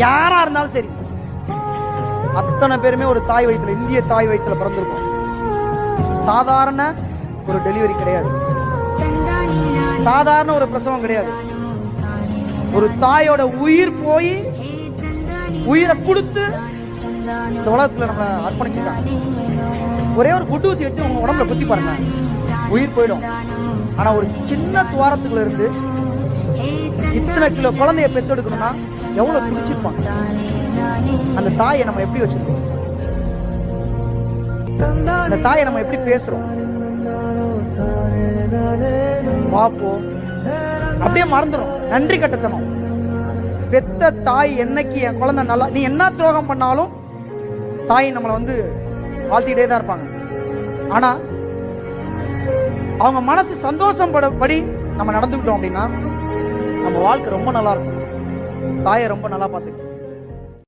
யாரா இருந்தாலும் சரி, அத்தனை பேருமே ஒரு தாய் வயிற்றுல, இந்திய தாய் வயிற்றுல பிறந்திருக்கும். சாதாரண ஒரு டெலிவரி கிடையாது, சாதாரண ஒரு பிரசவம் கிடையாது. ஒரு தாயோட உயிர் போய் உயிரை கொடுத்து இந்த உலகத்துல நம்ம அர்ப்பணிச்சிருக்காங்க. ஒரே ஒரு குட்டு ஊசி வச்சு உங்க உடம்புல குத்தி பாருங்க, உயிர் போயிடும். ஆனா ஒரு சின்ன துவாரத்துக்குள்ள இருந்து இத்தனை கிலோ குழந்தைய பெற்றெடுக்கணும்னா எவ்வளவு துடிச்சிருப்பாங்க. அந்த தாயை நம்ம எப்படி வச்சிருக்கோம், அந்த தாயை நம்ம எப்படி பேசுறோம், பாப்போம் அப்படியே மறந்துடும். நன்றி கட்டத்தனம். பெத்த தாய் என்னைக்கு என் குழந்தை நல்லா, நீ என்ன துரோகம் பண்ணாலும் தாய் நம்மளை வந்து வாழ்த்திட்டே தான் இருப்பாங்க. ஆனா அவங்க மனசு சந்தோஷம் படி நம்ம நடந்துக்கிட்டோம் அப்படின்னா நம்ம வாழ்க்கை ரொம்ப நல்லா இருக்கும். தாயை ரொம்ப நல்லா பார்த்துக்கணும்.